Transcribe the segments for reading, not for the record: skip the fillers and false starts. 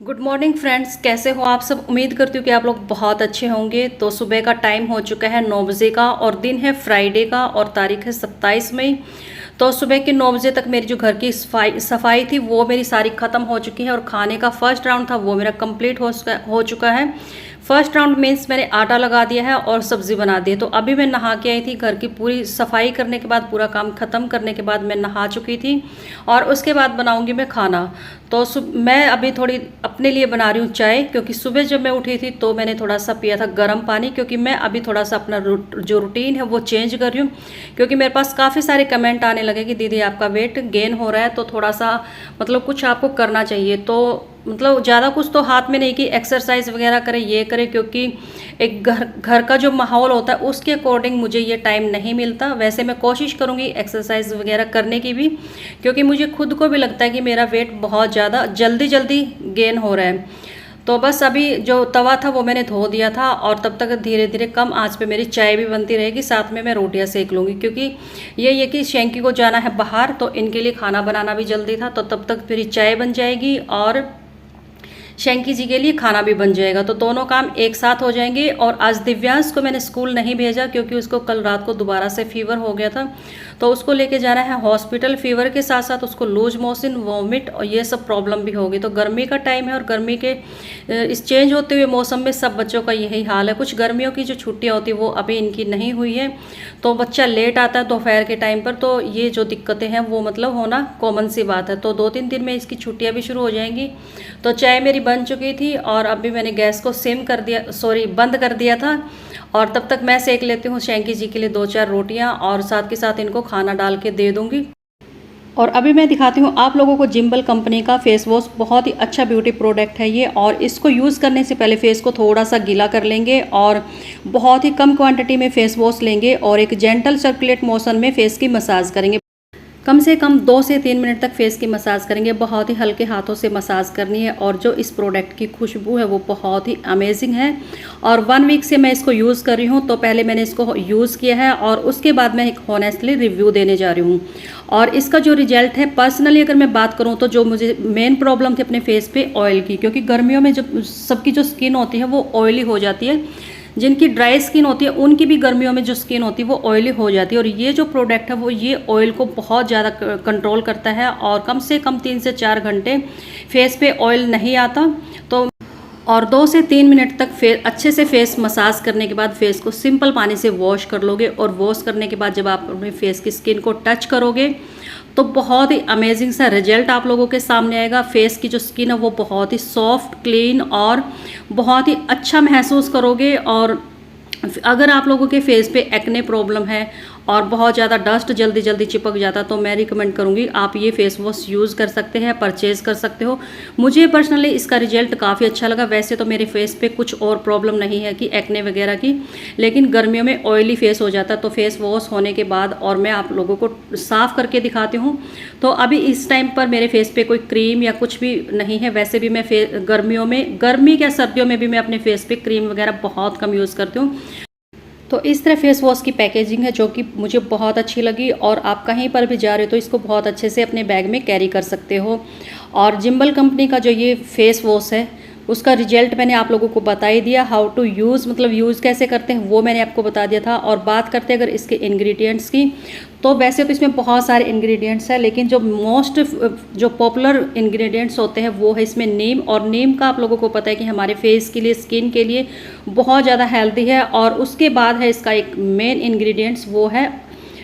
Good morning friends, कैसे हो आप सब। उम्मीद करती हूँ कि आप लोग बहुत अच्छे होंगे। तो सुबह का टाइम हो चुका है 9 बजे का और दिन है फ्राइडे का और तारीख है 27 मई। तो सुबह के 9 बजे तक मेरी जो घर की सफाई थी वो मेरी सारी ख़त्म हो चुकी है और खाने का फर्स्ट राउंड था वो मेरा कंप्लीट हो चुका है। फर्स्ट राउंड मीन्स मैंने आटा लगा दिया है और सब्ज़ी बना दी है। तो अभी मैं नहा के आई थी, घर की पूरी सफाई करने के बाद, पूरा काम ख़त्म करने के बाद मैं नहा चुकी थी और उसके बाद बनाऊंगी मैं खाना। तो मैं अभी थोड़ी अपने लिए बना रही हूँ चाय, क्योंकि सुबह जब मैं उठी थी तो मैंने थोड़ा सा पिया था गर्म पानी, क्योंकि मैं अभी थोड़ा सा अपना जो रूटीन है वो चेंज कर रही हूँ। क्योंकि मेरे पास काफ़ी सारे कमेंट आने लगे कि दीदी आपका वेट गेन हो रहा है, तो थोड़ा सा मतलब कुछ आपको करना चाहिए। तो मतलब ज़्यादा कुछ तो हाथ में नहीं कि एक्सरसाइज वगैरह करें, ये करें, क्योंकि एक घर का जो माहौल होता है उसके अकॉर्डिंग मुझे ये टाइम नहीं मिलता। वैसे मैं कोशिश करूँगी एक्सरसाइज वगैरह करने की भी, क्योंकि मुझे खुद को भी लगता है कि मेरा वेट बहुत ज़्यादा जल्दी जल्दी गेन हो रहा है। तो बस अभी जो तवा था वो मैंने धो दिया था और तब तक धीरे धीरे कम आंच पे मेरी चाय भी बनती रहेगी, साथ में मैं रोटियां सेक लूँगी। क्योंकि ये कि शैंकी को जाना है बाहर, तो इनके लिए खाना बनाना भी जल्दी था, तो तब तक मेरी चाय बन जाएगी और शैंकी जी के लिए खाना भी बन जाएगा। तो दोनों काम एक साथ हो जाएंगे। और आज दिव्यांश को मैंने स्कूल नहीं भेजा, क्योंकि उसको कल रात को दोबारा से फीवर हो गया था, तो उसको लेके जाना है हॉस्पिटल। फीवर के साथ साथ उसको लूज मोशन, वॉमिट और ये सब प्रॉब्लम भी होगी। तो गर्मी का टाइम है और गर्मी के इस चेंज होते हुए मौसम में सब बच्चों का यही हाल है। कुछ गर्मियों की जो छुट्टियाँ होती है वो अभी इनकी नहीं हुई है, तो बच्चा लेट आता है दोपहर के टाइम पर, तो ये जो दिक्कतें हैं वो मतलब होना कॉमन सी बात है। तो 2-3 दिन में इसकी छुट्टियाँ भी शुरू हो जाएंगी। तो चाय मेरी बन चुकी थी और अभी मैंने गैस को सिम कर दिया, बंद कर दिया था। और तब तक मैं सेक लेती हूँ शैंकी जी के लिए 2-4 रोटियाँ और साथ के साथ इनको खाना डाल के दे दूँगी। और अभी मैं दिखाती हूँ आप लोगों को जिम्बल कंपनी का फेस वॉश। बहुत ही अच्छा ब्यूटी प्रोडक्ट है ये, और इसको यूज़ करने से पहले फेस को थोड़ा सा गीला कर लेंगे और बहुत ही कम क्वांटिटी में फेस वॉश लेंगे और एक जेंटल सर्कुलेट मोशन में फेस की मसाज करेंगे। कम से कम 2 से 3 मिनट तक फेस की मसाज करेंगे। बहुत ही हल्के हाथों से मसाज करनी है और जो इस प्रोडक्ट की खुशबू है वो बहुत ही अमेजिंग है। और 1 वीक से मैं इसको यूज़ कर रही हूँ, तो पहले मैंने इसको यूज़ किया है और उसके बाद मैं एक हॉनेस्टली रिव्यू देने जा रही हूँ। और इसका जो रिजल्ट है, पर्सनली अगर मैं बात करूँ तो जो मुझे मेन प्रॉब्लम थी अपने फेस पे ऑयल की, क्योंकि गर्मियों में जब सबकी जो स्किन होती है वो ऑयली हो जाती है, जिनकी ड्राई स्किन होती है उनकी भी गर्मियों में जो स्किन होती है वो ऑयली हो जाती है। और ये जो प्रोडक्ट है वो ये ऑयल को बहुत ज़्यादा कंट्रोल करता है और कम से कम 3 से 4 घंटे फेस पे ऑयल नहीं आता। तो और 2 से 3 मिनट तक अच्छे से फेस मसाज करने के बाद फेस को सिंपल पानी से वॉश कर लोगे। और वॉश करने के बाद जब आप अपने फेस की स्किन को टच करोगे तो बहुत ही अमेजिंग सा रिजल्ट आप लोगों के सामने आएगा। फेस की जो स्किन है वो बहुत ही सॉफ्ट, क्लीन और बहुत ही अच्छा महसूस करोगे। और अगर आप लोगों के फेस पे एक्ने प्रॉब्लम है और बहुत ज़्यादा डस्ट जल्दी जल्दी चिपक जाता, तो मैं रिकमेंड करूँगी आप ये फेस वॉश यूज़ कर सकते हैं, परचेज़ कर सकते हो। मुझे पर्सनली इसका रिजल्ट काफ़ी अच्छा लगा। वैसे तो मेरे फेस पे कुछ और प्रॉब्लम नहीं है कि एक्ने वगैरह की, लेकिन गर्मियों में ऑयली फेस हो जाता है। तो फेस वॉश होने के बाद और मैं आप लोगों को साफ़ करके दिखाती हूँ। तो अभी इस टाइम पर मेरे फेस पे कोई क्रीम या कुछ भी नहीं है। वैसे भी मैं गर्मियों में, गर्मी या सर्दियों में भी मैं अपने फेस पे क्रीम वगैरह बहुत कम यूज़ करती हूँ। तो इस तरह फेस वॉश की पैकेजिंग है जो कि मुझे बहुत अच्छी लगी। और आप कहीं पर भी जा रहे हो तो इसको बहुत अच्छे से अपने बैग में कैरी कर सकते हो। और जिम्बल कंपनी का जो ये फेस वॉश है उसका रिजल्ट मैंने आप लोगों को बता ही दिया। हाउ टू यूज़, मतलब यूज़ कैसे करते हैं वो मैंने आपको बता दिया था। और बात करते हैं अगर इसके इंग्रेडिएंट्स की, तो वैसे तो इसमें बहुत सारे इंग्रेडिएंट्स हैं, लेकिन जो पॉपुलर इंग्रेडिएंट्स होते हैं वो है इसमें नीम। और नीम का आप लोगों को पता है कि हमारे फेस के लिए, स्किन के लिए बहुत ज़्यादा हेल्दी है। और उसके बाद है इसका एक मेन इंग्रेडिएंट्स, वो है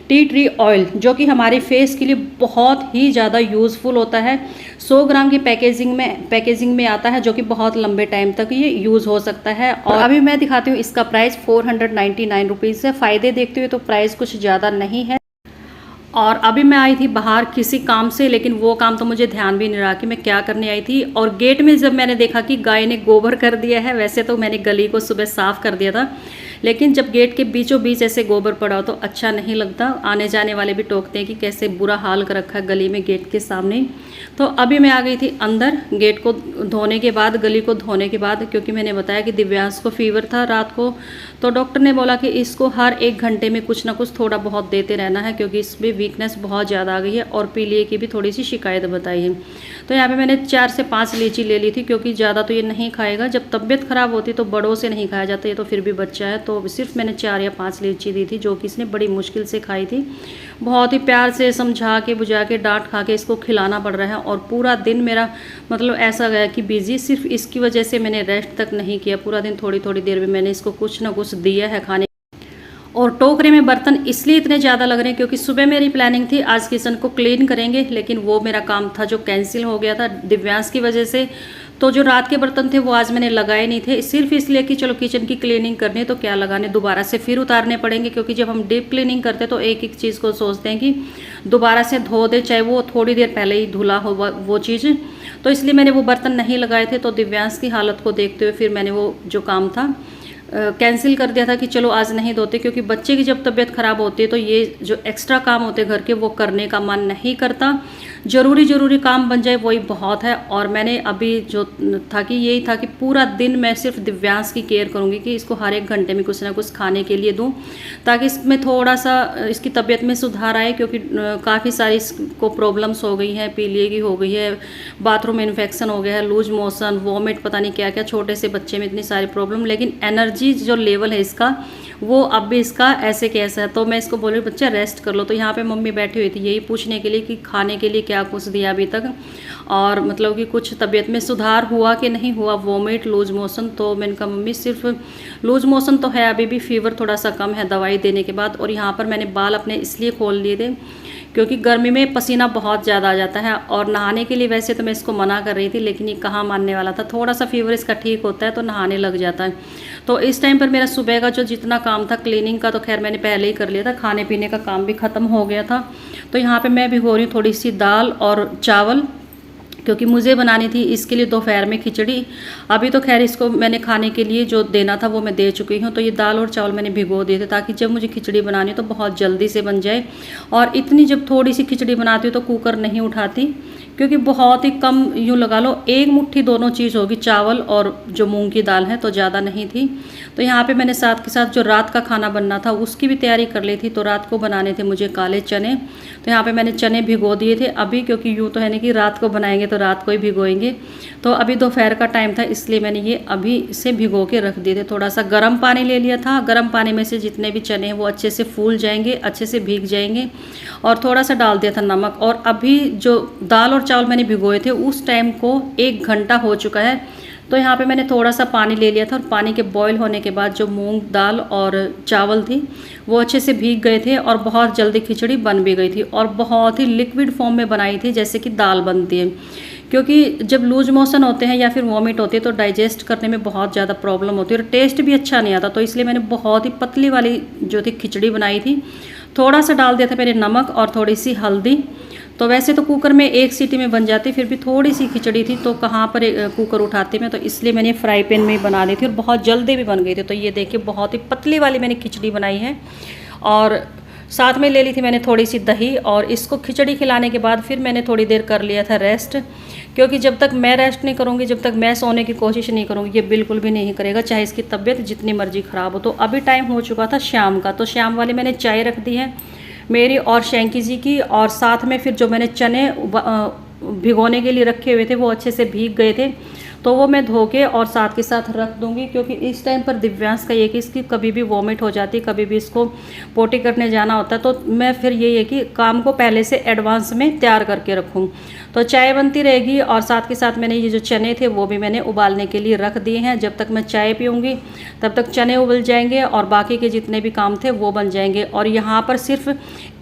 टी ट्री ऑयल, जो कि हमारे फेस के लिए बहुत ही ज़्यादा यूज़फुल होता है। 100 ग्राम की पैकेजिंग में आता है, जो कि बहुत लंबे टाइम तक ये यूज़ हो सकता है। और अभी मैं दिखाती हूँ इसका प्राइस 499 रुपीज़ है। फ़ायदे देखते हुए तो प्राइस कुछ ज़्यादा नहीं है। और अभी मैं आई थी बाहर किसी काम से, लेकिन वो काम तो मुझे ध्यान भी नहीं रहा कि मैं क्या करने आई थी। और गेट में जब मैंने देखा कि गाय ने गोबर कर दिया है, वैसे तो मैंने गली को सुबह साफ़ कर दिया था, लेकिन जब गेट के बीचों बीच ऐसे गोबर पड़ा हो तो अच्छा नहीं लगता। आने जाने वाले भी टोकते हैं कि कैसे बुरा हाल कर रखा है गली में गेट के सामने। तो अभी मैं आ गई थी अंदर गेट को धोने के बाद, गली को धोने के बाद, क्योंकि मैंने बताया कि दिव्यांश को फीवर था रात को। तो डॉक्टर ने बोला कि इसको हर 1 घंटे में कुछ ना कुछ थोड़ा बहुत देते रहना है, क्योंकि इसमें वीकनेस बहुत ज़्यादा आ गई है और पीलिए की भी थोड़ी सी शिकायत बताई है। तो यहाँ पे मैंने 4 से 5 लीची ले ली थी, क्योंकि ज़्यादा तो ये नहीं खाएगा। जब तबीयत ख़राब होती तो बड़ों से नहीं खाया जाता, ये तो फिर भी बच्चा है। तो सिर्फ मैंने 4 या 5 लीची दी थी, जो कि इसने बड़ी मुश्किल से खाई थी। बहुत ही प्यार से समझा के बुझा के डांट खा के इसको खिलाना पड़ रहा है। और पूरा दिन मेरा मतलब ऐसा गया कि बिजी, सिर्फ इसकी वजह से मैंने रेस्ट तक नहीं किया। पूरा दिन थोड़ी थोड़ी देर में मैंने इसको कुछ ना कुछ दिया है खाने। और टोकरे में बर्तन इसलिए इतने ज़्यादा लग रहे हैं क्योंकि सुबह मेरी प्लानिंग थी आज किचन को क्लीन करेंगे, लेकिन वो मेरा काम था जो कैंसिल हो गया था दिव्यांश की वजह से। तो जो रात के बर्तन थे वो आज मैंने लगाए नहीं थे, सिर्फ इसलिए कि चलो किचन की क्लीनिंग करनी है तो क्या लगाने, दोबारा से फिर उतारने पड़ेंगे। क्योंकि जब हम डीप क्लीनिंग करते हैं तो एक एक चीज़ को सोचते हैं कि दोबारा से धो दे, चाहे वो थोड़ी देर पहले ही धुला हो वो चीज़। तो इसलिए मैंने वो बर्तन नहीं लगाए थे। तो दिव्यांश की हालत को देखते हुए फिर मैंने वो जो काम था कैंसिल कर दिया था कि चलो आज नहीं धोते। क्योंकि बच्चे की जब तबीयत ख़राब होती है तो ये जो एक्स्ट्रा काम होते हैं घर के वो करने का मन नहीं करता। ज़रूरी काम बन जाए वही बहुत है। और मैंने अभी जो था कि यही था कि पूरा दिन मैं सिर्फ दिव्यांश की केयर करूँगी कि इसको हर 1 घंटे में कुछ ना कुछ खाने के लिए दूँ, ताकि इसमें थोड़ा सा इसकी तबीयत में सुधार आए। क्योंकि काफ़ी सारी इसको प्रॉब्लम्स हो गई हैं, पीलिए की हो गई है, बाथरूम इन्फेक्शन हो गया है, लूज मोशन, वॉमिट, पता नहीं क्या क्या, छोटे से बच्चे में इतनी सारी प्रॉब्लम। लेकिन एनर्जी जो लेवल है इसका वो अब भी इसका ऐसे कैसा है। तो मैं इसको बोल रही बच्चा रेस्ट कर लो। तो यहाँ पे मम्मी बैठी हुई थी यही पूछने के लिए कि खाने के लिए क्या कुछ दिया अभी तक, और मतलब कि कुछ तबीयत में सुधार हुआ कि नहीं हुआ, वॉमिट, लूज मोशन। तो मैंने कहा मम्मी सिर्फ लूज मोशन तो है, अभी भी फीवर थोड़ा सा कम है दवाई देने के बाद। और यहाँ पर मैंने बाल अपने इसलिए खोल लिए थे क्योंकि गर्मी में पसीना बहुत ज़्यादा आ जाता है। और नहाने के लिए वैसे तो मैं इसको मना कर रही थी, लेकिन ये कहाँ मानने वाला था। थोड़ा सा फीवर इसका ठीक होता है तो नहाने लग जाता है। तो इस टाइम पर मेरा सुबह का जो जितना काम था क्लीनिंग का तो खैर मैंने पहले ही कर लिया था, खाने पीने का काम भी ख़त्म हो गया था। तो यहाँ पे मैं भिगो रही हूँ थोड़ी सी दाल और चावल, क्योंकि मुझे बनानी थी इसके लिए दोपहर में खिचड़ी। अभी तो खैर इसको मैंने खाने के लिए जो देना था वो मैं दे चुकी हूँ। तो ये दाल और चावल मैंने भिगो दिए थे ताकि जब मुझे खिचड़ी बनानी तो बहुत जल्दी से बन जाए। और इतनी जब थोड़ी सी खिचड़ी बनाती हूँ तो कुकर नहीं उठाती, क्योंकि बहुत ही कम, यूँ लगा लो 1 मुट्ठी दोनों चीज़ होगी, चावल और जो मूंग की दाल है, तो ज़्यादा नहीं थी। तो यहाँ पे मैंने साथ के साथ जो रात का खाना बनना था उसकी भी तैयारी कर ली थी। तो रात को बनाने थे मुझे काले चने, तो यहाँ पे मैंने चने भिगो दिए थे अभी, क्योंकि यूँ तो है नहीं कि रात को बनाएंगे तो रात को ही भिगोएंगे। तो अभी दोपहर का टाइम था इसलिए मैंने ये अभी से भिगो के रख दिए थे। थोड़ा सा गर्म पानी ले लिया था, गर्म पानी में से जितने भी चने हैं वो अच्छे से फूल जाएंगे, अच्छे से भीग जाएंगे। और थोड़ा सा डाल दिया था नमक। और अभी जो दाल और चावल मैंने भिगोए थे उस टाइम को 1 घंटा हो चुका है। तो यहाँ पे मैंने थोड़ा सा पानी ले लिया था और पानी के बॉईल होने के बाद जो मूंग दाल और चावल थी वो अच्छे से भीग गए थे और बहुत जल्दी खिचड़ी बन भी गई थी। और बहुत ही लिक्विड फॉर्म में बनाई थी जैसे कि दाल बनती है, क्योंकि जब लूज मोशन होते हैं या फिर वॉमिट होती है तो डाइजेस्ट करने में बहुत ज़्यादा प्रॉब्लम होती है और टेस्ट भी अच्छा नहीं आता। तो इसलिए मैंने बहुत ही पतली वाली जो थी खिचड़ी बनाई थी। थोड़ा सा डाल दिया था मैंने नमक और थोड़ी सी हल्दी। तो वैसे तो कुकर में 1 सीटी में बन जाती, फिर भी थोड़ी सी खिचड़ी थी तो कहाँ पर कुकर उठाती मैं, तो इसलिए मैंने फ्राई पैन में ही बना दी थी और बहुत जल्दी भी बन गई थी। तो ये देखिए बहुत ही पतली वाली मैंने खिचड़ी बनाई है। और साथ में ले ली थी मैंने थोड़ी सी दही। और इसको खिचड़ी खिलाने के बाद फिर मैंने थोड़ी देर कर लिया था रेस्ट, क्योंकि जब तक मैं रेस्ट नहीं करूँगी, जब तक मैं सोने की कोशिश नहीं करूँगी, ये बिल्कुल भी नहीं करेगा, चाहे इसकी तबीयत जितनी मर्जी ख़राब हो। तो अभी टाइम हो चुका था शाम का। तो शाम वाले मैंने चाय रख दी है मेरी और शैंकी जी की। और साथ में फिर जो मैंने चने भिगोने के लिए रखे हुए थे वो अच्छे से भीग गए थे, तो वो मैं धो के और साथ के साथ रख दूंगी। क्योंकि इस टाइम पर दिव्यांश का ये कि इसकी कभी भी वॉमिट हो जाती है, कभी भी इसको पोटी करने जाना होता है, तो मैं फिर यही है कि काम को पहले से एडवांस में तैयार करके रखूँ। तो चाय बनती रहेगी और साथ के साथ मैंने ये जो चने थे वो भी मैंने उबालने के लिए रख दिए हैं। जब तक मैं चाय पीऊँगी तब तक चने उबल जाएंगे और बाकी के जितने भी काम थे वो बन जाएंगे। और यहाँ पर सिर्फ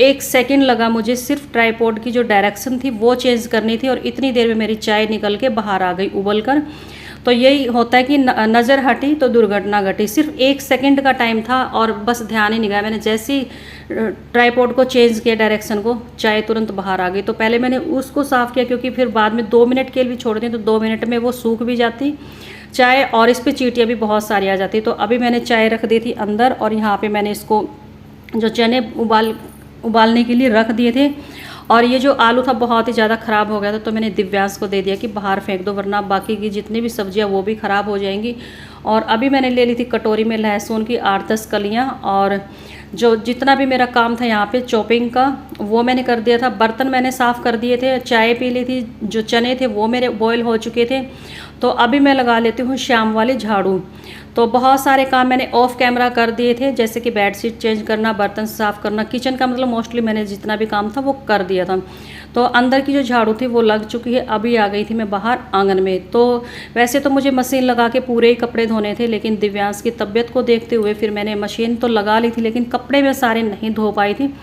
1 सेकेंड लगा मुझे, सिर्फ ट्राईपॉड की जो डायरेक्शन थी वो चेंज करनी थी और इतनी देर में मेरी चाय निकल के बाहर आ गई उबल कर। तो यही होता है कि नज़र हटी तो दुर्घटना घटी। सिर्फ 1 सेकंड का टाइम था और बस ध्यान ही नहीं गया। मैंने जैसे ही ट्राइपॉड को चेंज किया डायरेक्शन को, चाय तुरंत बाहर आ गई। तो पहले मैंने उसको साफ़ किया क्योंकि फिर बाद में 2 मिनट के लिए भी छोड़ दी तो 2 मिनट में वो सूख भी जाती चाय और इस पर चींटियाँ भी बहुत सारी आ जाती। तो अभी मैंने चाय रख दी थी अंदर और यहाँ पे मैंने इसको जो चने उबालने के लिए रख दिए थे। और ये जो आलू था बहुत ही ज़्यादा ख़राब हो गया था, तो मैंने दिव्यांश को दे दिया कि बाहर फेंक दो वरना बाकी की जितनी भी सब्जियां वो भी ख़राब हो जाएंगी। और अभी मैंने ले ली थी कटोरी में लहसुन की 8-10 कलियां और जो जितना भी मेरा काम था यहाँ पे चॉपिंग का वो मैंने कर दिया था। बर्तन मैंने साफ़ कर दिए थे, चाय पी ली थी, जो चने थे वो मेरे बॉयल हो चुके थे। तो अभी मैं लगा लेती हूँ शाम वाली झाड़ू। तो बहुत सारे काम मैंने ऑफ कैमरा कर दिए थे, जैसे कि बेडशीट चेंज करना, बर्तन साफ़ करना, किचन का मतलब मोस्टली मैंने जितना भी काम था वो कर दिया था। तो अंदर की जो झाड़ू थी वो लग चुकी है। अभी आ गई थी मैं बाहर आंगन में। तो वैसे तो मुझे मशीन लगा के पूरे ही कपड़े धोने थे, लेकिन दिव्यांश की तबीयत को देखते हुए फिर मैंने मशीन तो लगा ली थी लेकिन कपड़े मैं सारे नहीं धो पाई थी।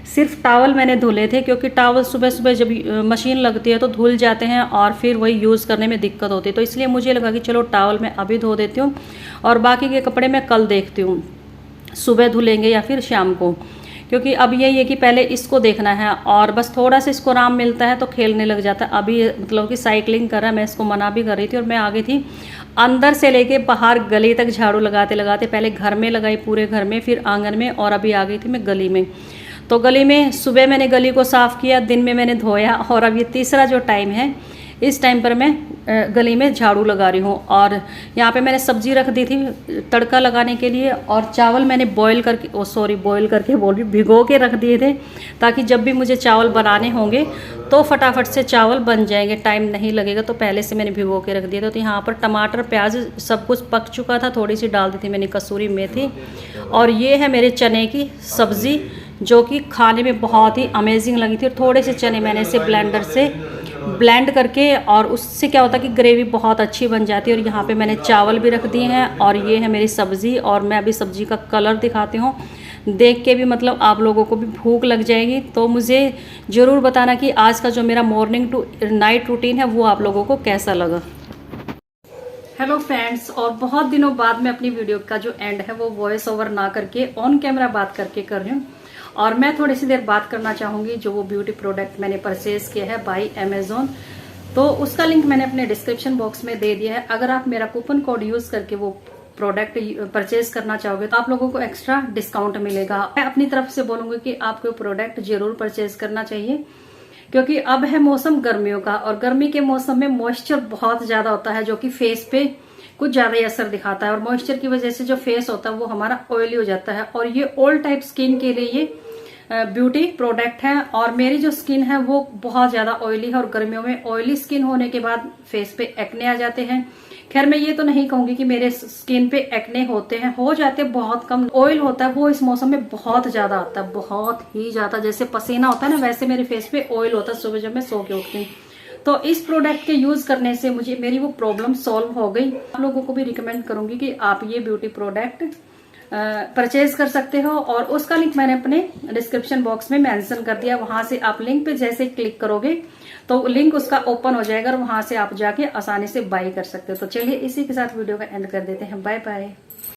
सिर्फ टावल मैंने धुले थे क्योंकि टावल सुबह सुबह जब मशीन लगती है तो धुल जाते हैं और फिर वही यूज़ करने में दिक्कत होती है। तो इसलिए मुझे लगा कि चलो टावल मैं अभी धो देती हूँ और बाकी के कपड़े मैं कल देखती हूँ, सुबह धुलेंगे या फिर शाम को। क्योंकि अब यही है कि पहले इसको देखना है और बस थोड़ा सा इसको आराम मिलता है तो खेलने लग जाता है। अभी मतलब कि साइकिलिंग कर रहा है, मैं इसको मना भी कर रही थी और मैं आ गई थी अंदर से लेके बाहर गली तक झाड़ू लगाते लगाते। पहले घर में लगाई पूरे घर में, फिर आंगन में और अभी आ गई थी मैं गली में। तो गली में सुबह मैंने गली को साफ़ किया, दिन में मैंने धोया और अब ये तीसरा जो टाइम है इस टाइम पर मैं गली में झाड़ू लगा रही हूँ। और यहाँ पे मैंने सब्जी रख दी थी तड़का लगाने के लिए और चावल मैंने बॉईल करके बोल रही भिगो के रख दिए थे ताकि जब भी मुझे चावल बनाने होंगे तो फटाफट से चावल बन जाएंगे, टाइम नहीं लगेगा। तो पहले से मैंने भिगो के रख दिए थे। तो यहाँ पर टमाटर प्याज सब कुछ पक चुका था, थोड़ी सी डाल दी थी मैंने कसूरी मेथी। और ये है मेरे चने की सब्ज़ी जो कि खाने में बहुत ही अमेजिंग लगी थी। और थोड़े से चने मैंने इसे ब्लेंडर से ब्लेंड करके, और उससे क्या होता है कि ग्रेवी बहुत अच्छी बन जाती है। और यहाँ पे मैंने चावल भी रख दिए हैं और ये है मेरी सब्ज़ी। और मैं अभी सब्ज़ी का कलर दिखाती हूँ, देख के भी मतलब आप लोगों को भी भूख लग जाएगी। तो मुझे ज़रूर बताना कि आज का जो मेरा मॉर्निंग टू नाइट रूटीन है वो आप लोगों को कैसा लगा। हेलो फ्रेंड्स, और बहुत दिनों बाद मैं अपनी वीडियो का जो एंड है वो वॉइस ओवर ना करके ऑन कैमरा बात करके कर रही हूँ। और मैं थोड़ी सी देर बात करना चाहूँगी जो वो ब्यूटी प्रोडक्ट मैंने परचेज़ किया है बाय अमेजोन। तो उसका लिंक मैंने अपने डिस्क्रिप्शन बॉक्स में दे दिया है। अगर आप मेरा कूपन कोड यूज़ करके वो प्रोडक्ट परचेज करना चाहोगे तो आप लोगों को एक्स्ट्रा डिस्काउंट मिलेगा। मैं अपनी तरफ से बोलूँगी कि आपको प्रोडक्ट जरूर परचेज करना चाहिए क्योंकि अब है मौसम गर्मियों का और गर्मी के मौसम में मॉइस्चर बहुत ज़्यादा होता है जो कि फेस पे कुछ ज़्यादा ही असर दिखाता है। और मॉइस्चर की वजह से जो फेस होता है वो हमारा ऑयली हो जाता है। और ये ऑल टाइप स्किन के लिए ये ब्यूटी प्रोडक्ट है। और मेरी जो स्किन है वो बहुत ज़्यादा ऑयली है और गर्मियों में ऑयली स्किन होने के बाद फेस पे एक्ने आ जाते हैं। खैर मैं ये तो नहीं कहूंगी कि मेरे स्किन पे एक्ने होते हैं, हो जाते हैं, बहुत कम। ऑयल होता है वो इस मौसम में बहुत ज्यादा आता है, बहुत ही ज्यादा। जैसे पसीना होता है ना वैसे मेरे फेस पे ऑयल होता है सुबह जब मैं सो के उठती हूँ। तो इस प्रोडक्ट के यूज करने से मुझे मेरी वो प्रॉब्लम सॉल्व हो गई। आप लोगों को भी रिकमेंड करूंगी कि आप ये ब्यूटी प्रोडक्ट परचेज कर सकते हो। और उसका लिंक मैंने अपने डिस्क्रिप्शन बॉक्स में मेंशन कर दिया। वहां से आप लिंक पे जैसे क्लिक करोगे तो लिंक उसका ओपन हो जाएगा और वहां से आप जाके आसानी से बाय कर सकते हो। तो चलिए इसी के साथ वीडियो का एंड कर देते हैं। Bye bye.